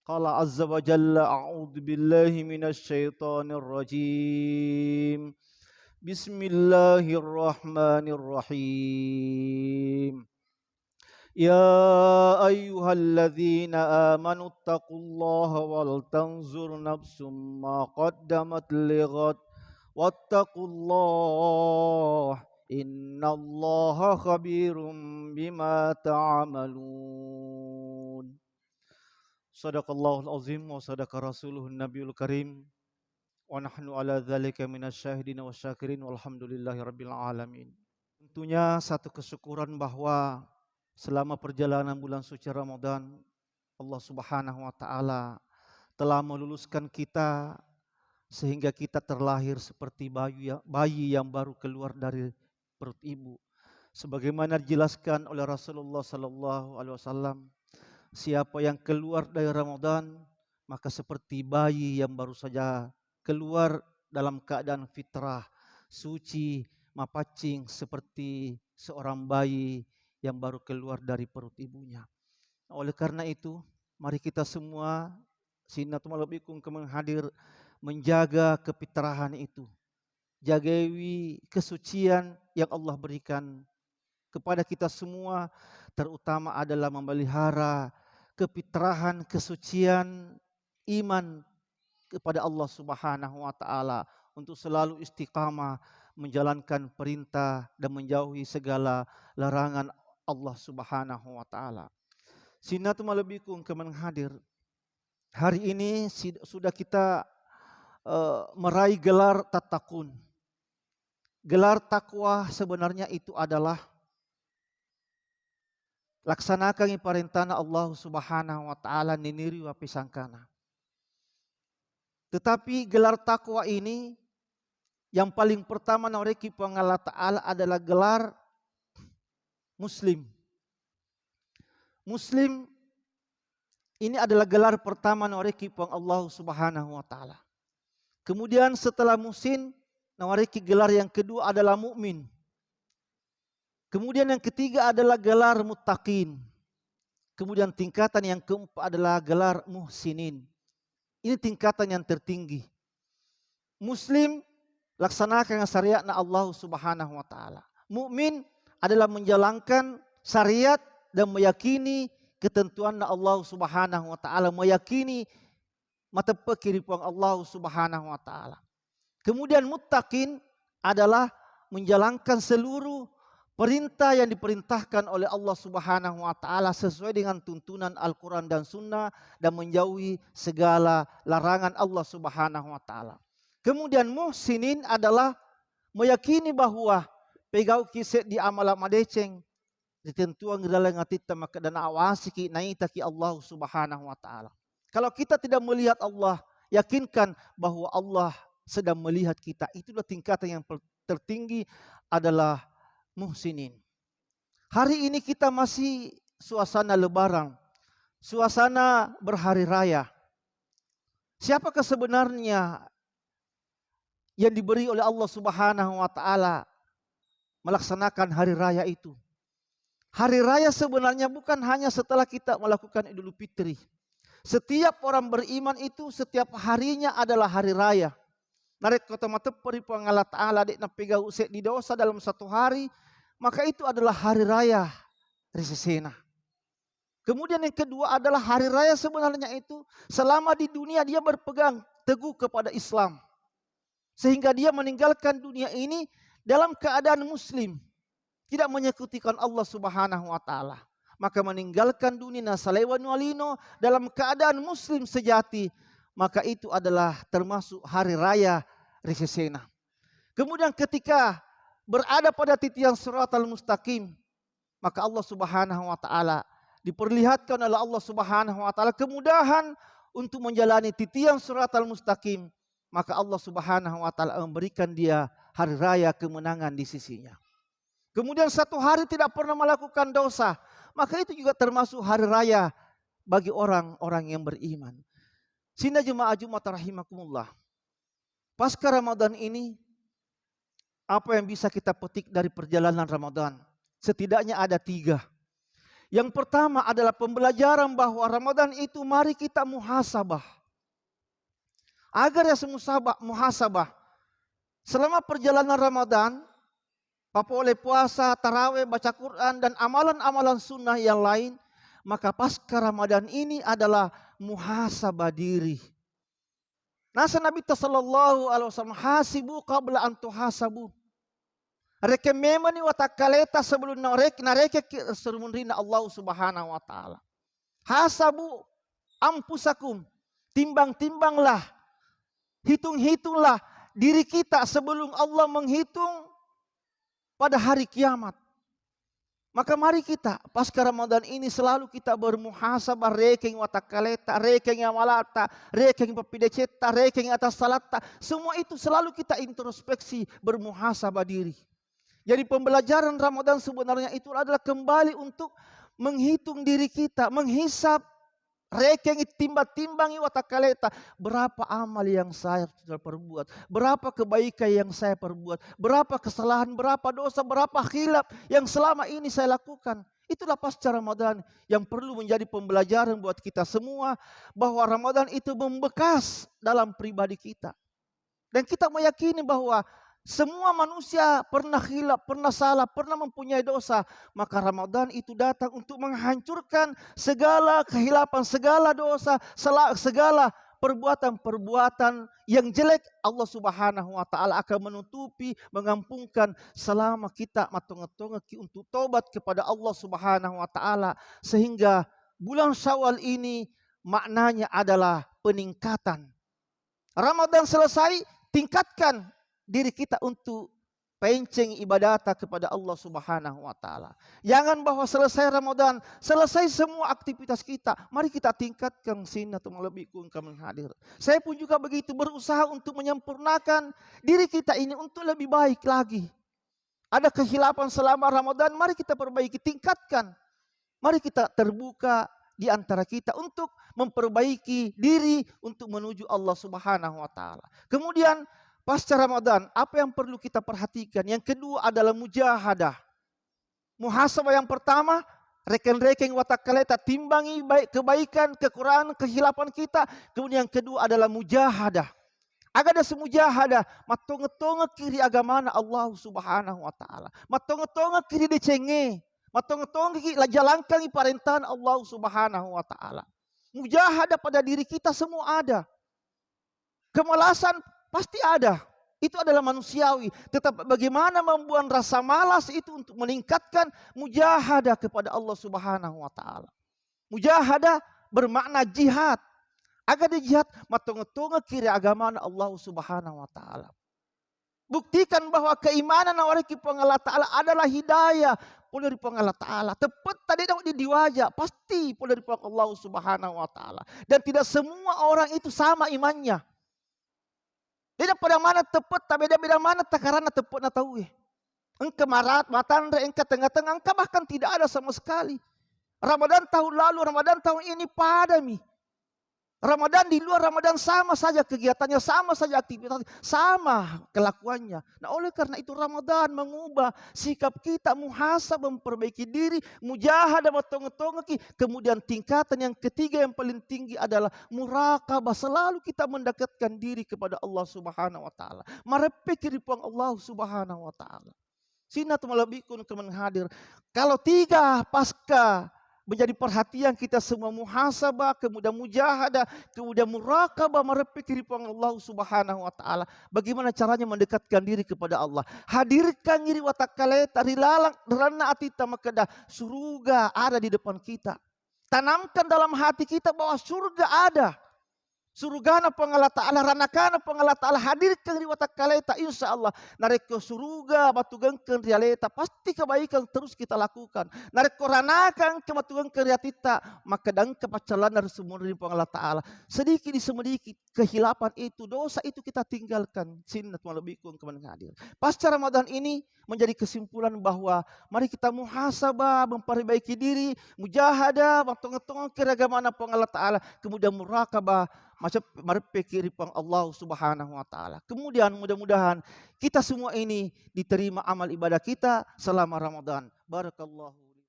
Qala azza wa jalla a'udzu billahi minasy syaithanir rajim. Bismillahirrahmanirrahim. Ya ayyuhalladzina amanu taqullaha wal tanzur nafsum ma qaddamat lighad wattaqullaha innallaha khabirum bima ta'malun. Sadaqallahul azim wa sadaqa rasuluhun nabiyul karim wa nahnu ala dzalika minasyahidin wasyakirin walhamdulillahi rabbil alamin. Tentunya satu kesyukuran bahwa selama perjalanan bulan suci Ramadan Allah Subhanahu wa taala telah meluluskan kita sehingga kita terlahir seperti bayi yang baru keluar dari perut ibu. Sebagaimana dijelaskan oleh Rasulullah sallallahu alaihi wasallam, siapa yang keluar dari Ramadan maka seperti bayi yang baru saja keluar dalam keadaan fitrah, suci, mapacing seperti seorang bayi yang baru keluar dari perut ibunya. Oleh karena itu, mari kita semua sinatulabikum kemen hadir menjaga kefitrahan itu. Jagawi kesucian yang Allah berikan kepada kita semua, terutama adalah memelihara kefitrahan, kesucian iman kepada Allah Subhanahu wa taala untuk selalu istiqamah menjalankan perintah dan menjauhi segala larangan Allah Subhanahu wa taala. Sinatum alabikum kemen hadir. Hari ini sudah kita meraih gelar tatakun. Gelar takwa sebenarnya itu adalah laksanakan perintah Allah Subhanahu wa taala niniri wa pisangkana. Tetapi gelar takwa ini yang paling pertama noreki Allah taala adalah gelar muslim. Muslim ini adalah gelar pertama noreki Allah Subhanahu wa taala. Kemudian setelah muslim nawariki gelar yang kedua adalah mukmin. Kemudian yang ketiga adalah gelar muttaqin. Kemudian tingkatan yang keempat adalah gelar muhsinin. Ini tingkatan yang tertinggi. Muslim laksanakan syariat Allah Subhanahu wa taala. Mukmin adalah menjalankan syariat dan meyakini ketentuan Allah Subhanahu wa taala, meyakini mata pekiri Allah Subhanahu wa taala. Kemudian muttaqin adalah menjalankan seluruh perintah yang diperintahkan oleh Allah Subhanahu wa taala sesuai dengan tuntunan Al-Qur'an dan Sunnah dan menjauhi segala larangan Allah Subhanahu wa taala. Kemudian muhsinin adalah meyakini bahwa pegau kiset di amala madeceng ditentuan dalam ngatita maka dan awasi ki naitaki Allah Subhanahu wa taala. Kalau kita tidak melihat Allah, yakinkan bahwa Allah sedang melihat kita. Itulah tingkatan yang tertinggi adalah muhsinin. Hari ini kita masih suasana lebaran, suasana berhari raya. Siapakah sebenarnya yang diberi oleh Allah Subhanahu wa taala melaksanakan hari raya itu? Hari raya sebenarnya bukan hanya setelah kita melakukan Idul Fitri. Setiap orang beriman itu setiap harinya adalah hari raya. Narek kota mata peri Allah Ta'ala dek na pegau set di dosa dalam satu hari, maka itu adalah hari raya Risesena. Kemudian yang kedua adalah hari raya sebenarnya itu selama di dunia dia berpegang teguh kepada Islam. Sehingga dia meninggalkan dunia ini dalam keadaan muslim. Tidak menyekutukan Allah Subhanahu wa taala. Maka meninggalkan dunia salewan walino dalam keadaan muslim sejati. Maka itu adalah termasuk hari raya Risesena. Kemudian ketika berada pada titian siratal mustaqim, maka Allah Subhanahu wa taala diperlihatkan oleh Allah Subhanahu wa taala kemudahan untuk menjalani titian siratal mustaqim, maka Allah Subhanahu wa taala memberikan dia hari raya kemenangan di sisinya. Kemudian satu hari tidak pernah melakukan dosa, maka itu juga termasuk hari raya bagi orang-orang yang beriman. Sehingga jemaah Jumat rahimakumullah. Pasca Ramadan ini, apa yang bisa kita petik dari perjalanan Ramadan? Setidaknya ada 3. Yang pertama adalah pembelajaran bahwa Ramadan itu mari kita muhasabah. Agar ya muhasabah. Selama perjalanan Ramadan, boleh puasa, tarawih, baca Quran, dan amalan-amalan sunnah yang lain, maka pasca Ramadan ini adalah muhasabah diri. Nasa Nabi sallallahu alaihi wasallam, hasibu qabla an tuhasabu. Reke memani watakaleta sebelum nareke serumunrina Allah Subhanahu wa taala. Hasabu ampusakum. Timbang-timbanglah. Hitung-hitunglah diri kita sebelum Allah menghitung pada hari kiamat. Maka mari kita pasca Ramadan ini selalu kita bermuhasabah, rekeng watakaleta, rekeng amalata, rekeng papideceta, rekeng atas salata. Semua itu selalu kita introspeksi, bermuhasabah diri. Jadi pembelajaran Ramadan sebenarnya itu adalah kembali untuk menghitung diri kita, menghisap, rekeng timbang-timbangi watakaleta. Berapa amal yang saya sudah perbuat, berapa kebaikan yang saya perbuat, berapa kesalahan, berapa dosa, berapa khilaf yang selama ini saya lakukan. Itulah pasca Ramadan yang perlu menjadi pembelajaran buat kita semua, bahwa Ramadan itu membekas dalam pribadi kita. Dan kita meyakini bahwa semua manusia pernah khilaf, pernah salah, pernah mempunyai dosa. Maka Ramadan itu datang untuk menghancurkan segala kehilapan, segala dosa, segala perbuatan-perbuatan yang jelek. Allah Subhanahu wa taala akan menutupi, mengampunkan selama kita matong-tongeki untuk tobat kepada Allah Subhanahu wa taala. Sehingga bulan Syawal ini maknanya adalah peningkatan. Ramadan selesai, tingkatkan diri kita untuk penceng ibadat kepada Allah Subhanahu wa taala. Jangan bahwa selesai Ramadan, selesai semua aktivitas kita, mari kita tingkatkan sinatu malabikun kami hadir. Saya pun juga begitu, berusaha untuk menyempurnakan diri kita ini untuk lebih baik lagi. Ada kehilapan selama Ramadan, mari kita perbaiki, tingkatkan. Mari kita terbuka di antara kita untuk memperbaiki diri untuk menuju Allah Subhanahu wa taala. Kemudian pasca Ramadan, apa yang perlu kita perhatikan? Yang kedua adalah mujahadah. Muhasabah yang pertama, reken-reken watakaleta, timbangi baik kebaikan, kekurangan, kehilapan kita. Kemudian yang kedua adalah mujahadah. Agar ada semujahadah, matonge-tonge kiri agamana Allah Subhanahu wa taala. Matonge-tonge kiri decenge, matonge-tonge kiri jalankan perintahan Allah Subhanahu wa taala. Mujahadah pada diri kita semua ada. Kemalasan pasti ada. Itu adalah manusiawi. Tetapi bagaimana membuat rasa malas itu untuk meningkatkan mujahadah kepada Allah Subhanahu wa taala. Mujahadah bermakna jihad. Agar di jihad matonge-tonge kiri agama Allah Subhanahu wa taala. Buktikan bahwa keimanan nawariki Allah taala adalah hidayah pula dari Allah taala. Tepat tadi di diwajah pasti pula dari Allah Subhanahu wa taala. Dan tidak semua orang itu sama imannya. Tidak pada mana tepat, tak beda-beda mana takarana tepat na tahu. Engkau marat, matandre, engkau tengah-tengah, engkau bahkan tidak ada sama sekali. Ramadan tahun lalu, Ramadan tahun ini padami. Ramadan di luar Ramadan sama saja kegiatannya, sama saja aktivitasnya, sama kelakuannya. Nah oleh karena itu Ramadan mengubah sikap kita, muhasabah, memperbaiki diri, mujahadah, matong-tongeki. Kemudian tingkatan yang ketiga yang paling tinggi adalah muraqabah. Selalu kita mendekatkan diri kepada Allah Subhanahu wa taala. Marepekir puang Allah Subhanahu wa taala. Sinatu malabikun kemen hadir. Kalau tiga pasca menjadi perhatian kita semua, muhasabah, kemudian mujahadah, kemudian muraqabah, merepikir Allah Subhanahu wa taala. Bagaimana caranya mendekatkan diri kepada Allah? Hadirkan diri watakaleta rilalang derana atita makada, surga ada di depan kita. Tanamkan dalam hati kita bahwa surga ada. Surgana pangala ta'ala, ranakana pangala ta'ala, hadirkan di watakaleta, insya Allah. Nareko surga, batugangkan realita, pasti kebaikan terus kita lakukan. Nareko ranakan, kematugangkan realita, maka dan kepacalan dari semua dari pangala ta'ala. Sedikit di sedikit kehilapan itu, dosa itu kita tinggalkan. Sinat malabikun kemen hadir. Pasca Ramadan ini menjadi kesimpulan bahwa mari kita muhasabah, memperbaiki diri, mujahadah, matong-tong keragaman pangala ta'ala, kemudian muraqabah, macam berpikir pang Allah Subhanahu wa taala. Kemudian mudah-mudahan kita semua ini diterima amal ibadah kita selama Ramadan. Barakallahu